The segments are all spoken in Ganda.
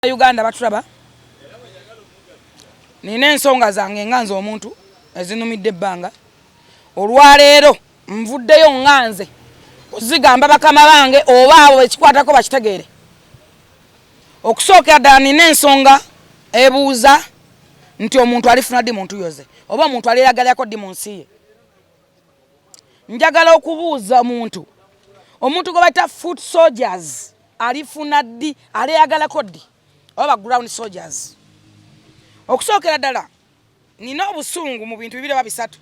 Uganda batulaba nina ensonga zange nganze omuntu ezinumidde ebbanga olwaleero nvuddeyo nganze kuzigamba bakama bange oba abo ekikwatako bakitegeere. Okusookera ddala nina ensonga ebuuza nti omuntu alifuna ddi muntu yoze oba omuntu aliragalako ddi mu nsi ye. Njagala okubuuza omuntu gwe bayita foot soldiers alifuna ddi aliyagalako ddi oba ground soldiers. Okusookera ddala nina obusungu mu bintu bibiri oba bisatu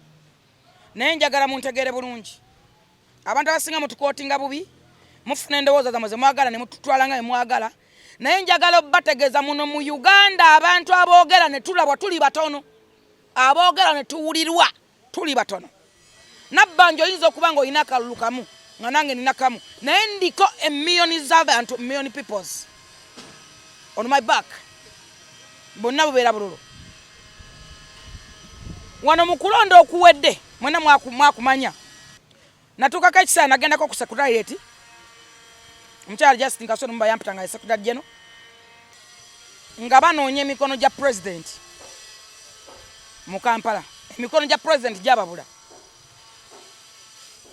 naye njagala muntegeere bulungi. Abantu abasinga mutukootinga bubi mufuna endowooza zammwe ze mwagala ne mututwala nga bwe mwagala, naye njagala obbategeeza muno mu Uganda abantu aboogera ne tulabwa tuli batono, aboogera ne tuwulirwa tuli batono. Nabbanja oyinza okuba nga olina akalulu kamu nga nange nina kamu naye ndiko emiliyoni z'abantu, million peoples on my back, bonna bubeera bululu. Wano mu kulonda okuwedde mwena mwakumanya natuukako ekiseera nagendako ku secretariat omukyala Justin Kasolo mba yampita nga secretary general nga banoonya emikono gya president mu Kampala. Emikono gya president gyababula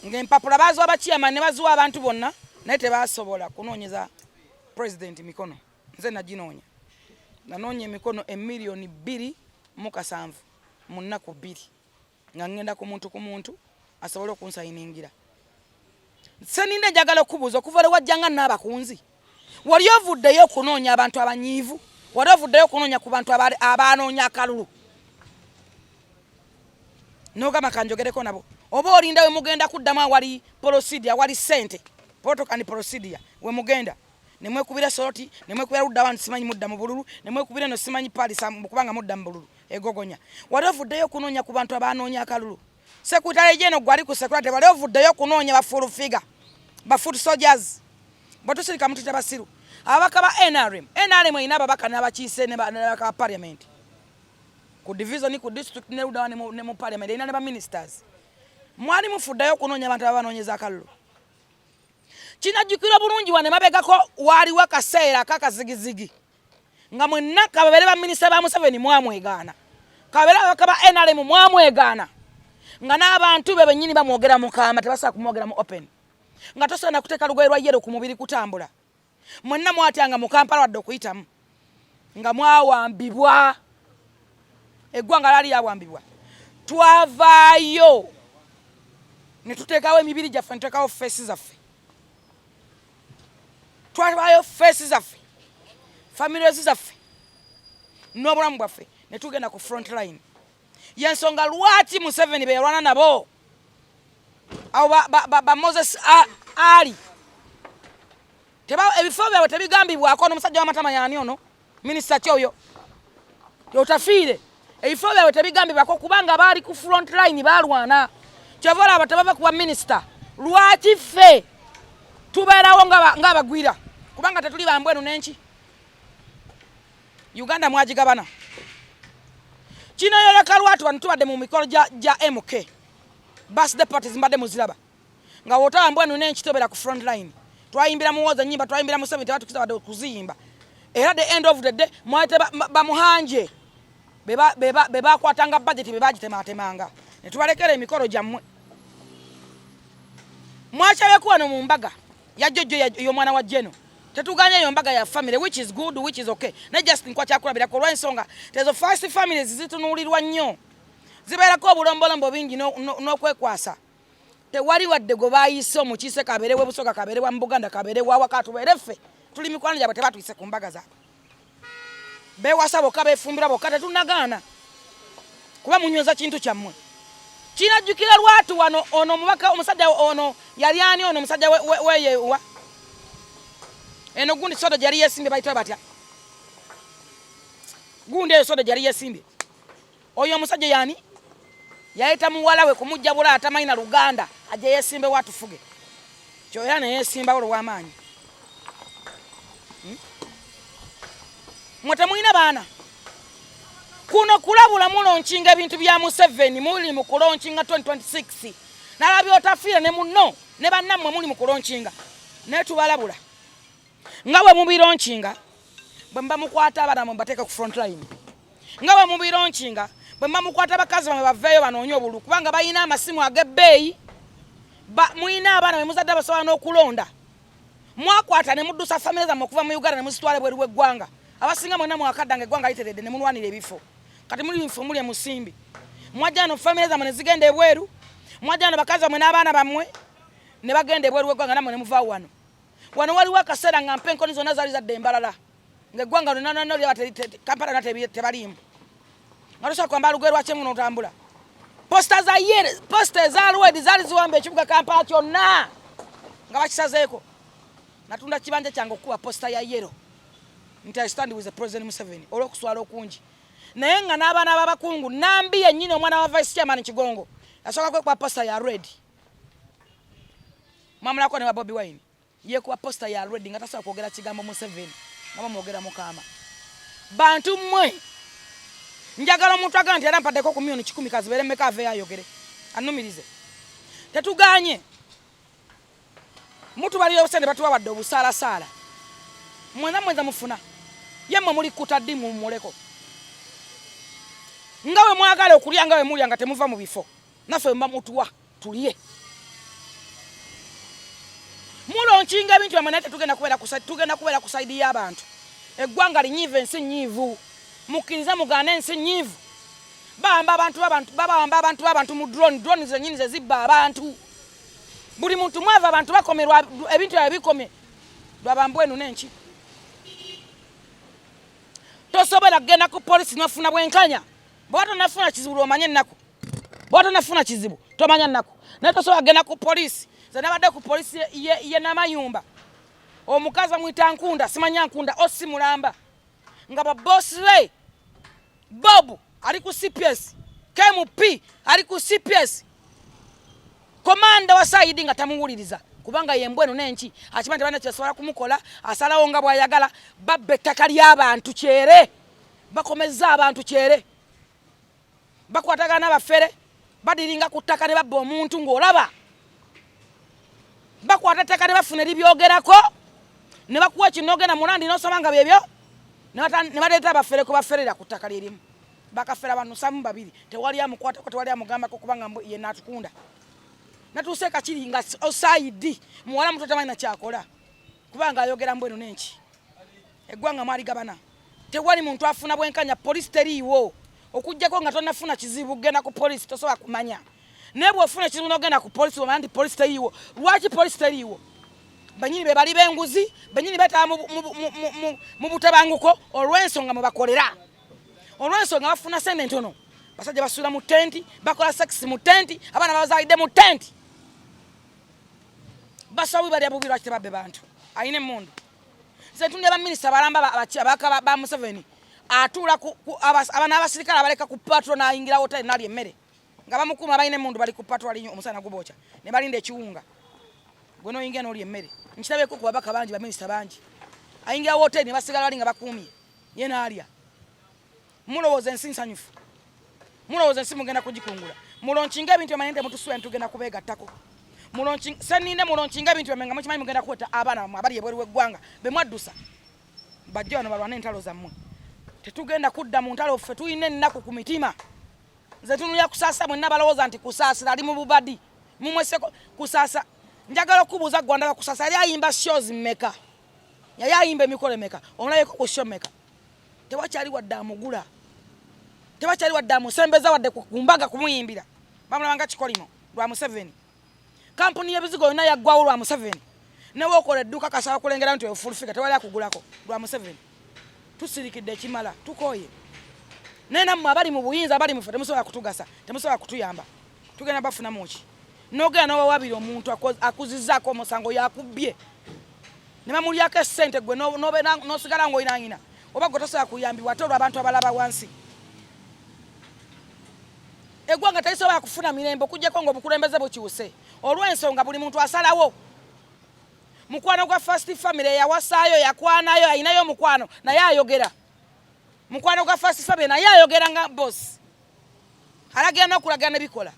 ng'empapula baaziwa abachairman ne baziwa abantu bonna naye tebasobola kunoonyeza president mikono. Nze naginoonya, nanoonya emikono 2,700,000 mu nnaku 2 nga ngenda ku muntu asobole okunsayiningira. Seninde njagala okubuuza okuva lwe wajjanga n'abakunzi wali ovuddeyo okunoonya abantu abanyiivu, wali ovuddeyo okunoonya ku bantu abanoonya akalulu n'ogamba kanjogereko nabo, oba olinda we mugenda kuddamu awali procedure awali ssente protocol and procedure we mugenda ne mwekubira soroti ne mwekubira ludda wantu simanyi mudda mu bululu ne mwekubira no simanyi palisa kubanga mudda mu bululu egogonya. Wali ovuddeyo okunoonya ku bantu abanoonya akalulu. Secretary General gwali ku secretary wali ovuddeyo okunoonya ba full figure ba foot soldiers batusirika mutu tabasiru abaka ba NRM ina babaka n'abakiise ne ba parliament ku division ku district ne ludda ne mu parliament ina ne ba ministers. Mwali mufuddeyo okunoonya abantu abanoonyeza akalulu. Kinajjukira bulungi wane mabegako waliwo akaseera kakazigizigi nga mwenna kababere ba minisita ba Museveni mwamwegaana, kababere abaka ba NRM mwamwegaana nga n'abantu be bennyini bamwogera mu kaama tebasobola kumwogera mu open, nga tosobola kuteeka lugoye lwa yero ku mubiri kutambula. Mwenna mwatyanga mu Kampala wadde okuyitamu nga mwawambibwa, eggwanga laali lyawambibwa. Twavaayo ne tuteekawo emibiri gyaffe ne tuteekawo feesi zaffe, twavaayo feesi zaffe, families zaffe n'obulamu bwaffe ne tugenda ku front line. Yensonga lwaki Museveni beyalwana nabo abo ba Moses Ali ebifo byabwe tebigambibwako n'omusajja w'amatama yaani ono minisita kyoyo yotafiire. Ebifo byabwe tebigambibwako kubanga baali ku front line balwana. Kyova olaba tebava kuba minisita. Lwaki ffe tubeerawo ng'abagwira kubanga tetuli bambwenu n'enki. Uganda mwagigabana. Kino yoleka lwatu wano tubadde mu mikolo gya MK birthday parties mbadde muziraba nga wotaba mbwenu n'enki tobera ku front line. Twayimbira muwoza nyimba, twayimbira mu 70 tebatukiza badde okuziyimba. Era the end of the day mwate bamuhanje bebakwatanga budget bebagitematemanga ne tubalekera emikolo gyammwe. Mwakyabeku wano mu mbaga ya Jjojjo y'omwana wa Jeno tetuganya eyo mbaga ya family which is good which is okay. Ne just nkwa kyakulabirako olw'ensonga tezo first families zitunuulirwa nnyo, zibeerako obulombolombo bingi n'okwekwasa. Tewali wadde gwe baayise omukiise kabeere we Busoga kabeere wa Buganda kabeere wa waka tubeere ffe tuli mikwano gyabwe tebatuyise ku mbaga zaabwe. Beewasa bokka beefumbira bokka tetunagaana kuba munyweza kintu kyammwe. Kinajjukira lwatu wano ono omubaka omusajja ono yali ani ono omusajja weyewa eno gundi soda gyali yeesimbye bayitwa batya gundi eyo soda gyali yeesimbye oyo omusajja yani yayita muwala we kumujja bula atamayina Luganda ajja yeesimbe watufuge kyoya ne yeesimbawo lw'amaanyi. Mwe temulina baana kuno kulabula mulonkinga ebintu bya Museveni muli mu kulonkinga 2026 nalabye otafiire ne munno ne bannammwe muli mu kulonkinga naye tubalabula nga bwe mubironkinga bwe mukwata abana mbateeka ku front line nga bwe mubironchinga bwe mukwata bakazi bamwe baveeyo banoonye obululu kubanga balina amasimu ag'ebbeeyi mulina abaana bwe muzadde basobola n'okulonda mwakwata ne muddusa famire zammwe okuva mu Uganda ne muzitwala ebweru w'eggwanga abasinga mwena mwakaddanga eggwanga literedde ne mulwanira ebifo kati muli nfe muli emusimbi mwajja no famire zammwe ne zigenda ebweru mwajja no bakazi bamwe n'abaana bammwe ne bagenda ebweru w'eggwanga nammwe ne muvaawo wano waliwo akaseera nga mpa enkoni zonna zaali zadde embalala ng'eggwanga lino Kampala tebaliimu nga tosobola kwambala lugoye lwaki muno otambula posta eza Alwedi zaali ziwamba ekibuga Kampala kyonna nga bakisazeeko natunda kibanja kyange okuba posta ya yero nti I stand with the President Museveni olw'okuswala okungi naye nga n'abaana b'abakungu nambi yennyini omwana wa Vice Chairman Kigongo yasooka kwekuba posta ya Red mwamulako ne wa Bobi Wine yekuba posta ya Red nga tasobola kwogera kigambo Museveni nga bamwogera Mukama bantu mmwe njagala omuntu agamba nti yarampaddeko ku milioni 10 kazibeere mmeka aveeyo ayogere annumirize tetuganye mutu baliyo obusende batuwawadde obusaalasaala mwenza mufuna yemmwe muli kutaddi mumuleko nga bwe mwagala okulya nga bwe mulya nga temuva mu bifo naffe mba mutuwa tulye mulonchinga ebintu bamwe naye tetugenda kubeera ku saidi y'abantu eggwanga linyiivu ensi nnyiivu mukkirize mugaana ensi nnyiivu babamba abantu b'abantu mu drone zennyini ze zibba abantu buli muntu mwava abantu bakomerwa ebintu byabe bikomye lwabambwenu n'enki tosobola kugenda ku polisi nofuna bwenkanya bw'oba tonafuna kizibu lwomanye ennaku bw'oba tonafuna kizibu tomanya nnaku naye tosobola kugenda ku polisi ze nabadde ku polisi ye Namayumba omukazi amuyita Nkunda simanya Nkunda osimulamba nga babosi be Bob ali ku CPS KMP ali ku CPS komanda wa Saidi nga tamuwuliriza kubanga yembwenu n'enki akimanyi tebana kyesobola kumukola asalawo nga bw'ayagala babba ettaka ly'abantu kyere bakomeza abantu kyere bakwatagana n'abafere badiringa ku ttaka ne babba omuntu ng'olaba bakwata ettaka ne bafuna eribyogerako ne bakuwa kinogenda mulandi n'osoma nga byebyo ne baleeta abafere kubaferera ku ttaka lyerimu bakafera banusamu babiri tewali amukwatako tewali amugambako kubanga ye natukunda natuuse kakiri nga Osaidi muwala muto tamanyi na kyakola kubanga ayogera mbwenu n'enki eggwanga mwali gabana tewali muntu afuna bwenkanya polisi teriiwo okujjako nga tonafuna kizibu genda ku polisi tosobola kumanya naye bw'ofuna ekizibu n'ogenda ku polisi omanya nti polisi teriiwo lwaki polisi teriiwo banyini be bali b'enguzi banyini betaba mu butabanguko olw'ensonga mwe bakolera olw'ensonga bafuna sente ntono basajja basuula mu tenti bakola sex mu tenti abaana babazaalidde mu tenti basawi bali abubi lwaki tebabbe bantu ayina emmundu nze ntundya baminisita balamba abaka ba Museveni atuula abaana abasirikale abaleka ku patro n'ayingira woteri n'alya emmere nga bamukuuma balina emmundu bali ku patro ali omusana gubookya ne balinda ekiwunga gwe n'oyingira n'olya emmere nkirabeko ku babaka bangi baminisita bangi ayingira woteri ne basigala bali nga bakuumye ye n'alya mulowooza ensi nsanyufu mulowooza ensi mugenda kugikungula mulonchinga ebintu byamanye nti mutusuula ntugenda kubeegattako seninde mulonchinga ebintu byamanye nga mukimanyi mugenda kuweta abaana abali ebweru w'eggwanga be mwaddusa bajja wano balwane entalo zammwe tetugenda kudda mu ntalo ffe tulina ennaku ku mitima nze tunulya kusaasa mwenna balowooza nti kusaasira ali mu bubadi mumwese kusaasa njagala okubuuza gwanda bakusaasa yali ayimba shows mmeka yali ayimba emikolo emeka omulabeko ku show mmeka tewakyali wadde amugula tebakyali wadde amusembeza wadde kumbaga kumuyimbira bamulabanga kikolimo lwa Museveni kampuni y'ebizigo yonna yaggwawo lwa Museveni newe okola edduuka kasaba kulengera nti ofulufiga tewali akugulako lwa Museveni tusirikidde ekimala tukooye naye nammwe abali mu buyinza abali mufe temusobola kutugasa temusobola kutuyamba tugenda bafunamu ki n'ogenda n'owawabira omuntu akuzizzaako omusango yakubbye ne bamulyako essente gwe n'osigala ng'oyinanyina oba gwe tosobola kuyambibwa ate olw'abantu abalaba wansi eggwanga terisobola kufuna mirembe okujjako ng'obukulembeze bukiwuse olw'ensonga buli muntu asalawo mukwano gwa First Family yawasaayo yakwanayo ayinayo omukwano naye ayogera mukwano gwa First Family naye ayogera nga boss alagira n'okulagira ne bikola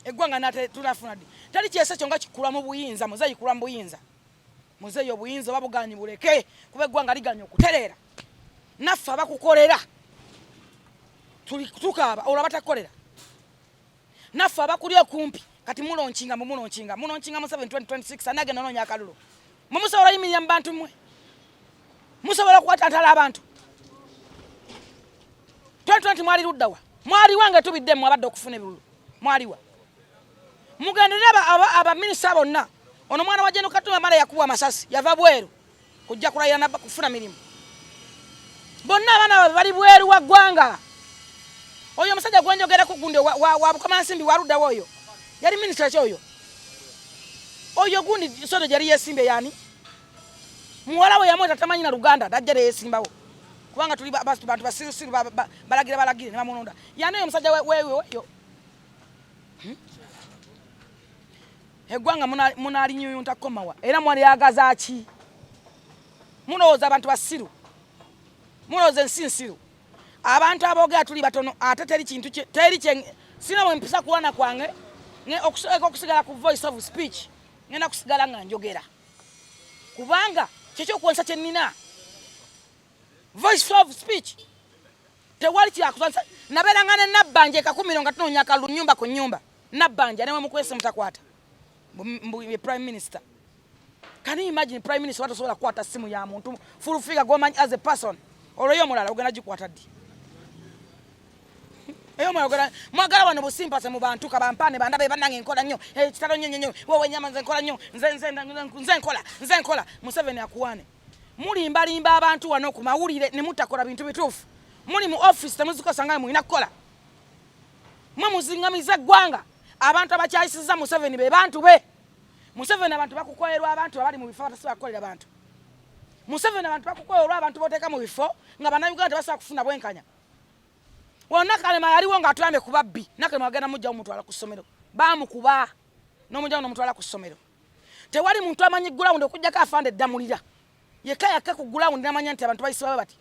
eggwanga tunafuna ddi teri kyese kyo nga kikula mu buyinza muze yikulwa mu buyinza muzeeyo obuyinza babuganyi buleke kuba eggwanga liganya okutereera naffe abakukolera tukaaba olwo abatakukolera naffe abakuli okumpi kati mulonkinga mu 2026 anagenda noonya akalulu mumusobola yimirira mu bantu mmwe musobola okukwatantala abantu 2020 mwali luddawa mwaliwa nga tubiddemu abadde okufuna ebirulu mwaliwa mugendere abaminisita bonna ono mwana wa Jeno Katumba mala yakuwa amasasi yava bweru kujja kulayira nabba kufuna mirimu bonna abaana bali bweru wa ggwanga oyo omusajja gwenjogerako gundi wa Bukomansimbi waluddawo oyo yali minisita kyoyo oyo gundi sodo gyali yesimbe yani muwala we yamweta tamanyi na Luganda dajjale yesimbawo kubanga tuli bantu basirusiru balagire ne bamunonda yani oyo omusajja wewe yo eggwanga munaali nyuyunta komawa era mwali yagaza ki munooza abantu basiru munooza ensinsiru abantu aboogera tuli batono ate teri kintu teri sina bwe mpisa kuwana kwange okusigala ku voice of speech ngenda kusigala nga njogera kubanga kyekyo kuwonsa kye nnina voice of speech tewali kyakusansa nabeera nga ne nabbanja ekakumiro nga tunoonya akalulu nyumba ku nyumba nabbanja nemwe mukwese mutakwata prime minister. Can you imagine prime minister watu sobola kwata simu ya muntu full figure gomanyi as a person olwo mulala ogenda gikwata ddi eyo mwagala wano busimpase mu bantu kabampane bandabe banange enkola nnyo kitalo nnyo wowe nyama nze nkola nnyo nze nkola Museveni akuwane mulimbalimba abantu wano ku mawulire ne mutakola bintu bituufu muli mu office temuzikosanga mulina kukola mwe muzingamiza eggwanga abantu abakyayisiza Museveni be bantu be Museveni abantu bakukolerwa abantu abali mu bifo batasobola abantu Museveni abantu bakukolerwa abantu boteeka mu bifo nga bannayuganda basobola kufuna bwenkanya wonna Kalema yaliwo nga atuyambe ku babbi Nakalema agenda mujja omutwala ku ssomero baamukuba n'omujja n'omutwala ku ssomero tewali muntu amanyi gulawundi okujjako afande eddamulira yekka yakke ku gulawundi n'amanya nti abantu bayisibwa bati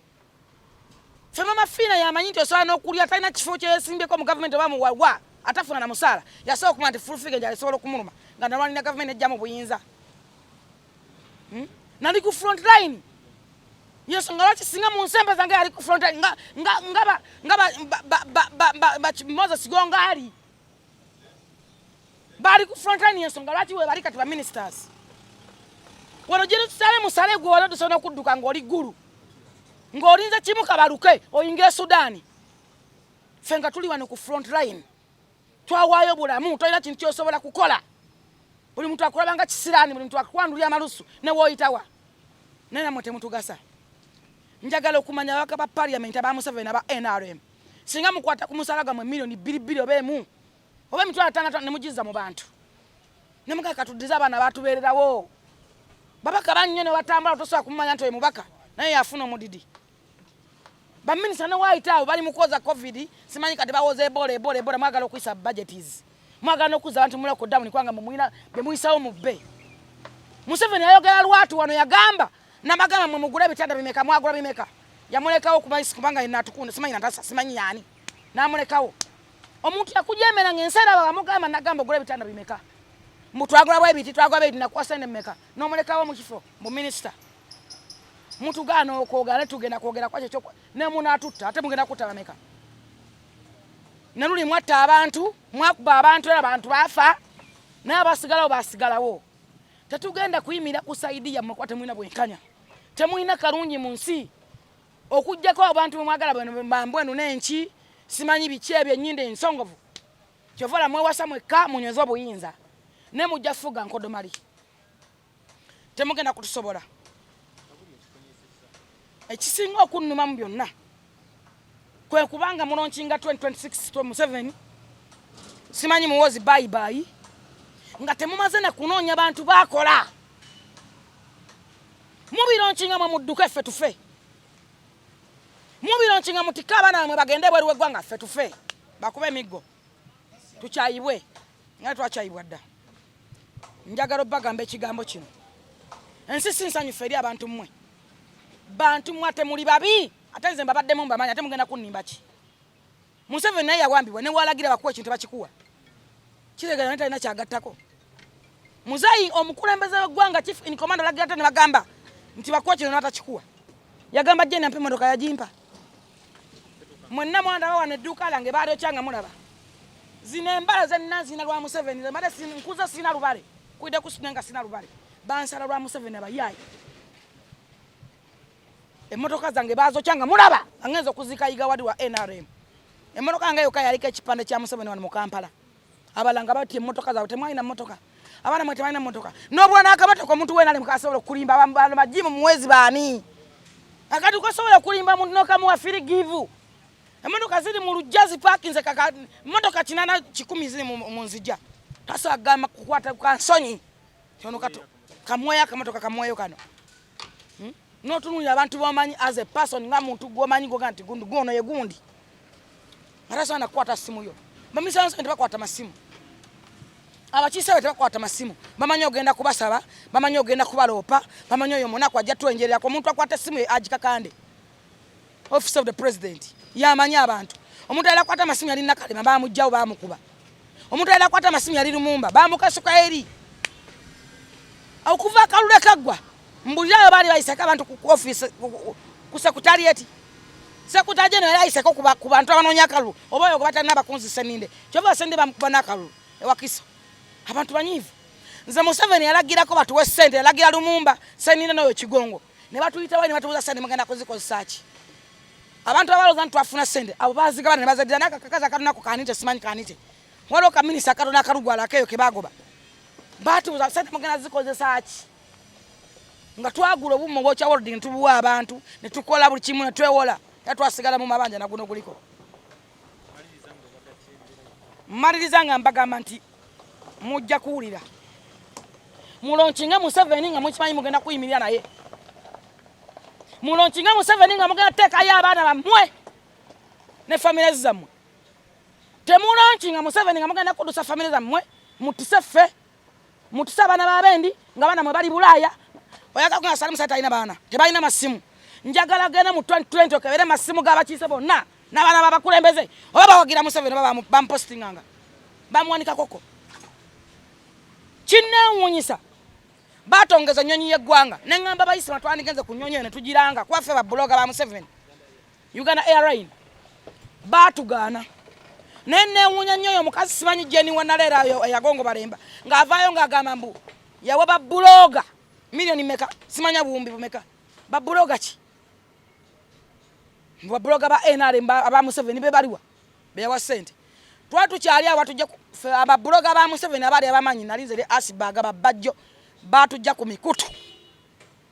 ffe Mama Fiina yamanyi nti osobola n'okulya talina kifo kyeyesimbyeko mu gavumenti oba muwawa atafuna na musala yasobola okumanya nti full figure asobola okumuluma nga nalwanira gavumenti ejja mu buyinza nali ku front line yesu nga lwaki singa mu nsembe zange yali ku front line nga Moses Gongali bali ku front line yesu nga lwaki we bali kati ba ministers wano jiri tusale musale gwe wano tusobola okudduka ng'oli ggulu ng'olinze kimuka baluke oyingire Sudani ffe nga tuli wano ku front line twawaayo bulamu tolina kintu kyosobola kukola buli muntu akulabanga kisiraani buli muntu akwandulya amalusu ne wooyitawa naye namwe temutugasa njagala okumanya ababaka ba parliament aba Museveni aba NRM singa mukwata ku musala gammwe milioni 2 oba emu oba emitwalo 5 ne mugiza mu bantu ne mugaka tuddiza abaana batubeererawo babaka bannyo ne batambula tosobola kumanya nti oyo mubaka naye yafuna omudidi baminisita ne waayitaawo bali mu kwoza covid simanyi kati bawoza ebola mwagala okuyisa budgeties mwagala n'okuzza abantu muloko ddamu nikwanga mumwina bye muyisawo mu bbe Museveni ayogera lwatu wano yagamba namagamba mwe mugula ebitanda bimeka mwagula bimeka yamulekawo kubayisi kubanga yena atukunda simanyi natasa simanyi yani namulekawo omuntu yakujemera ng'enseera bamugamba nagamba ogula ebitanda bimeka mutwagula bwebiti twagula bwebiti nakuwasa ne mmeka n'omulekawo mu kifo mu minisita mutugana okwogera tugenda kwogera kwakyo kyokwa ne munaatutta ate mugenda kutta bameka ne luli mwatta abantu mwakuba abantu era abantu bafa naye abasigalawo basigalawo tetugenda kuyimira ku saidi yammwe kwa temwina bwenkanya temwina kalungi mu nsi okujjako abantu mwagala bambwenu n'enki simanyi biki ebyo ennyinda ensongovu kyovola mwewasa mwekka munyweza obuyinza ne mujja fuga nkodomali temugenda kutusobola ekisinga okunnuma mu byonna kwe kubanga mulonkinga 2026 Museveni simanyi muwozi bayibayi nga temumaze na kunoonya bantu bakola mubironkinga mwe mudduka ffe tufe mubironkinga mutika abaana bamwe bagende bweru w'eggwanga ffe tufe bakuba emiggo tukyayibwe nga twakyayibwa dda njagala obbagamba ekigambo kino ensi si nsanyufu eri abantu mmwe bantu mmwe ate muli babi ate nze mbabaddemu mbamanyi ate mugenda kunnimba ki Museveni naye yawambibwa ne walagira bakuwa ekintu bakikuwa kiregana talina kyagattako Muzayi omukulembeze w'eggwanga chief in command alagira ne bagamba nti bakuwa kino n'atakikuwa. Yagamba jje nampe emmotoka yagimpa. Mwenna mwanda bawa nedduuka lange baalyokyanga mulaba. Zino embala zenna zina lwa Museveni mbadde nkuza sina lubale. Kuidde kusinenga sina lubale. Bansala lwa Museveni abayaayi. Emmotoka zange baazokyanga mulaba. Angenza okuzika yiga wadi wa NRM. Emmotoka nga yokka yaliko ekipande kya Museveni wano mu Kampala. Abalanga bati emmotoka zaabwe temwalina mmotoka. Abaana mwe tebalina mmotoka. N'obwana akamotoka omuntu weena ali mukasobola okulimba abantu bajimu mu mwezi baani. Akati kosobola okulimba muntu n'okamuwa free give. Emmotoka ziri mu Lujazi parking kaka emmotoka 810 ziri mu nzija. Taso agamba kukwata kansonyi. Kyono kato kamweya akamotoka kamweyo kano. N'otunulira abantu bomanyi as a person nga muntu gwomanyi go ganti gundu gono ye gundi. Araso anakwata simu yo. Bamisanso ntibakwata masimu. Abakiise tebakwata masimu. Bamanyi ogenda kubasaba, bamanyi ogenda kubalopa, bamanyi oyo munaku ajja twenjerera ko muntu akwata simu agikakande. Office of the President. Yamanyi abantu. Omuntu ayala kwata masimu yali nakalema bamujjawo bamukuba. Omuntu ayala kwata masimu yali Lumumba bamukasuka eri. Okuva kalule kagwa. Mbulirayo bali bayisaka abantu ku office ku secretariat. Secretary General ayisaka ku bantu abanoonya kalulu. Oba yo kubatana abakunzi seninde. Kyova sende bamukubana kalulu ewakisa. Abantu banyivu. Nze Museveni yalagirako batuwe ssente yalagira Lumumba seninde n'oyo Kigongo. Ne batuyita bali ne batubuza ssente mugenda kuzikozesa ki. Abantu abaloza nti twafuna ssente abo baziga bana ne bazadira nakakaza kanako kanite simanyi kanite. Waliwo ka minisita Katonda Kalugwala akeyo ke bagoba. Batubuza ssente mugenda zikozesa ki. Nga twagula obumu bw'okya holding tubuwa abantu ne tukola buli kimu ne twewola. Yatwasigala mu mabanja na guno guliko. Maliriza nga mbagamba nti mujja kuwulira. Mulonkinga Museveni nga mukimanyi mugenda kuyimirira naye. Mulonkinga Museveni nga mugenda teekayo abaana bammwe ne famire zammwe. Temulonkinga Museveni nga mugenda kudusa famire zammwe mutise ffe mutise abaana b'abendi nga baana mwe bali Bulaaya. Oyaga nga Salimu Sata alina baana tebalina masimu. Njagala genda mu 2020 okebere masimu g'abakiise bonna n'abaana b'abakulembeze oba bawagira Museveni oba bampostinganga bamuwanika koko. Kinneewuunyisa batongeza nnyonyi y'eggwanga ne ngamba bayisima twandigenze ku nnyonyi ne tugiranga kwaffe ba bloga ba Museveni Uganda Airline batugaana ne neewuunya nnyo omukazi simanyi Jeni Wanalera yagongo balemba ng'avaayo ng'agamba mbu yawa ba bloga milioni meka simanya buwumbi bumeka ba bloga ki ba bloga ba NRM aba Museveni be baliwa be yawa ssente twatukyali awo tujja aba bloga ba Museveni abali abamanyi nalinze asibaga babajjo batujja ku mikutu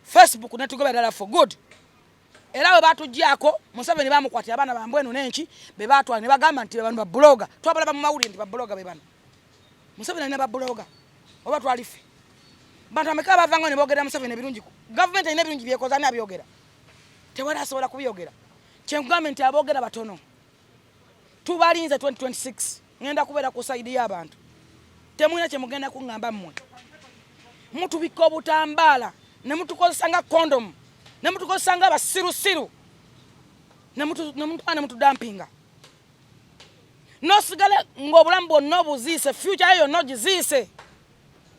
Facebook ne tugoberera for good era we batujjako Museveni bamukwatira abana bambwenu nenki be batwala ne bagamba nti abantu ba bloga twabala ba mawuli nti ba bloga be bana Museveni ne ba bloga oba twalife bantu ameka bavanga ne bogera Museveni ebirungi government ine ebirungi byekoza ne abyogera tewala asobola kubyogera government abogera batono tubalinze 2026 ngenda kubeera ku side y'abantu temwina kye mugenda kungamba mmwe mutubika obutambala ne mutukozesa nga condom ne mutukozesa nga basirusiru ne mutudampinga nosigale ng'obulamu bwonna obuziise future yo nogiziise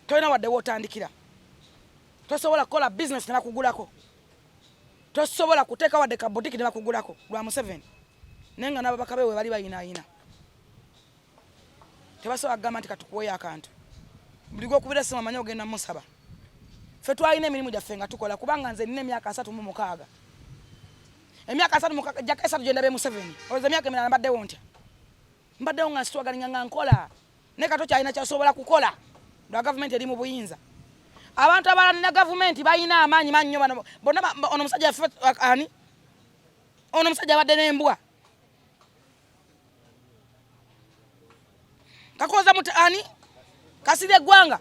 tolina wadde wootandikira tosobola kukola business ne bakugulako tosobola kuteeka wadde ka boutique ne bakugulako lwa Museveni naye nga n'ababaka bewe bali bayinaayina tebasobola kugamba nti katukuweyo akantu buli gw'okubira essimu amanyi ogenda musaba ffe twalina emirimu gyaffe nga tukola kubanga nze nina emyaka 36 emyaka 36 jjako 3 gye ndabe Museveni olowooza emyaka emirala mbaddewo ntya mbaddewo nga nsitwagalinga nga nkola naye kato kyalina kyasobola kukola lwa gavumenti eri mu buyinza abantu abalina gavumenti balina amaanyi mannyo bano bonna ono omusajja yaffe ani ono omusajja abadde n'embwa kakoza mutani kasire eggwanga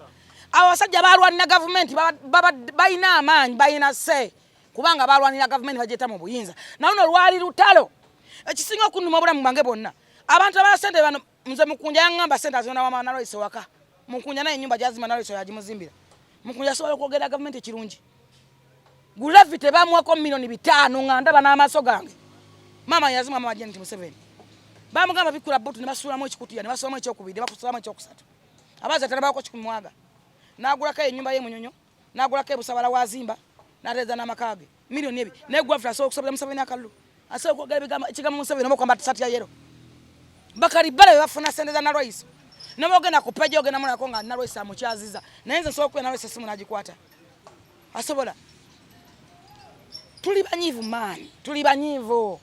abasajja balwanira gavumenti balina amaanyi balina se kubanga balwanira gavumenti bagyeta mu buyinza na luno lwali lutalo ekisinga okunuma obulamu bwange bonna abantu abala sente bano nze Mukunja yangamba sente azona wa Manalo iso waka Mukunja naye ennyumba gyazi Manalo iso yagimuzimbira Mukunja asobola okwogera gavumenti ekirungi gulavi tebamuwako milioni 5 nga ndaba n'amaaso gange mama yazima mama Janet Museveni bamugamba bikula butu ne basuulamu ekikutiya ne basulamu ekyokubiri ne bakusulamu ekyokusatu abaza talabako kikumwaga n'agulako ennyumba ye Munyonyo n'agulako ebusabala wazimba n'ateeza n'amakage miliyoni ebi naye gwafula asobola okusobera Museveni akalulu asobola okwogera ekigambo Museveni oba okwambala tisaati ya yero bakalibbala be bafuna ssente za Nalwayiso ne boogenda ku peji ogenda mulako nga Nalwayiso amukyaziza naye nze nsobola okuba Nalwayiso essimu n'agikwata asobola tuli banyiivu maani tuli banyiivu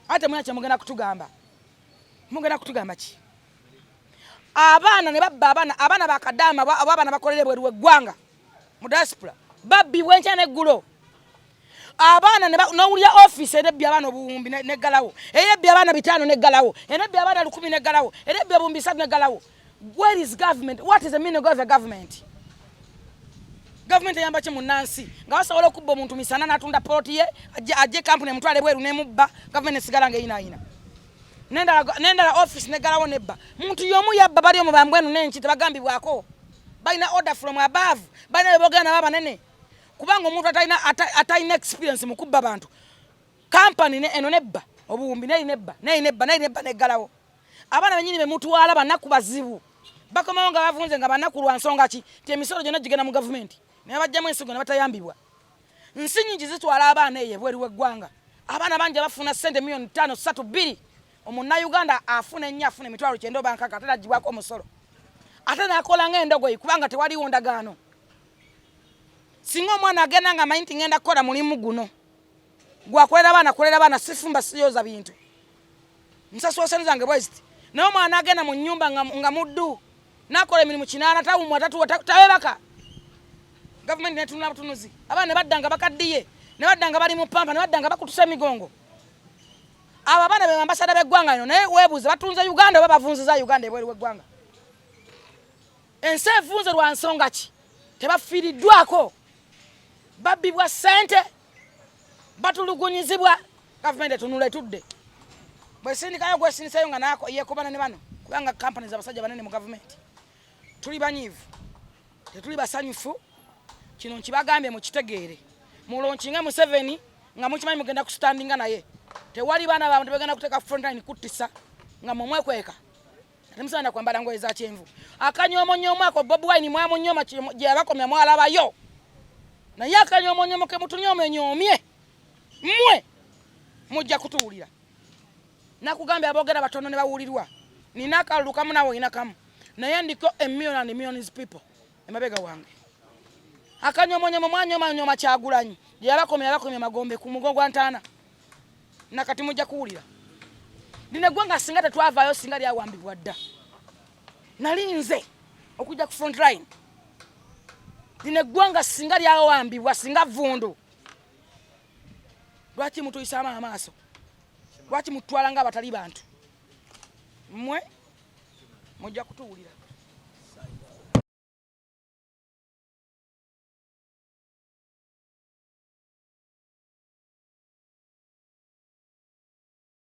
ate muna kyemugenda kutugamba mugenda kutugamba ki abaana ne babba abaana bakadaama abaana bakolera ebweru w'eggwanga mu diaspora babbibwa enkya n'eggulo abaana n'owulira offisi erebbya abaana obuwumbi n'eggalawo erebbya abaana 5 n'eggalawo erebbya abaana 10 n'eggalawo erebbya obuwumbi 3 n'eggalawo. Where is government? What is the meaning of a government? Government eyamba ki munnansi nga basobola okubba omuntu misana n'atunda poloti ye ajje kampuni emutwale bweru n'emubba government esigala nga eyinaayina nendala office n'eggalawo n'ebba muntu y'omu yabba bali omu bambwenu n'enki tebagambibwako balina order from above balina bebogera nabo abanene kubanga omuntu atalina experience mu kubba bantu kampani eno n'ebba obuwumbi n'ebba n'eggalawo abaana benyini be mutwala bannaku bazibu bakomawo nga bavunze nga bannaku lwa nsonga ki ti emisolo gyonna gigenda mu gavumenti naye bajjamu ensigo ne batayambibwa nsi nnyingi zitwala abaana eyo ebweru w'eggwanga abaana bangi bafuna ssente miliyoni 5.32 omunnayuganda afuna ennyo afuna emitwalo 9 oba 6 ate nagibwako omusolo ate n'akola ng'endogoyi kubanga tewaliwo ndagaano singa omwana agenda nga amanyi nti ngenda kukola mulimu guno gwakolera abaana sifumba siyoza bintu nsasula sente zange bweziti naye omwana agenda mu nnyumba nga muddu n'akola emirimu 8 tawumwa tawebaka gavumenti netunula butunuzi abaana ne baddanga bakaddiye ne baddanga bali mu pampa ne baddanga bakutusa emigongo abo abaana be bambasada b'eggwanga lino naye weebuuze batunze Uganda oba bavunziza Uganda ebweru w'eggwanga ensi evunze lwa nsonga ki tebafiiriddwako babbibwa ssente batulugunyizibwa gavumenti etunula etudde bwesindikayo gwesindiseyo nga yeekobana ne bano kubanga kampani z'abasajja banene mu gavumenti tuli banyiivu tetuli basanyufu kino nkibagambye mukitegeere mulonkinge Museveni nga mukimanyi mugenda kusitandinga naye tewali baana bantu bagenda kuteeka frontline kuttisa nga mumwekweka temusaana kwambala ngoye za kyenvu akanyoomonyomo ako Bobi Wine mwamunyoma gye yabakomya mwalabayo naye akanyoomonyomo ke mutunyoomonyomye mmwe mujja kutuwulira nakugambye aboogera batono ne bawulirwa nina akalulu kamu nawe olina kamu naye ndiko million and millions people emabega wange akanyoomonyomo mwanyomanyoma Kyagulanyi gye yabakomya Magombe ku mugongo gwa Ntaana nakati mujja kuwulira lino eggwanga singa tetwavaayo singa lyawambibwa dda nalinze okujja ku front line lino eggwanga singa lyawambibwa singa vundu lwaki mutuyisa amaaso lwaki mutwala nga abatali bantu mmwe mujja kutuwulira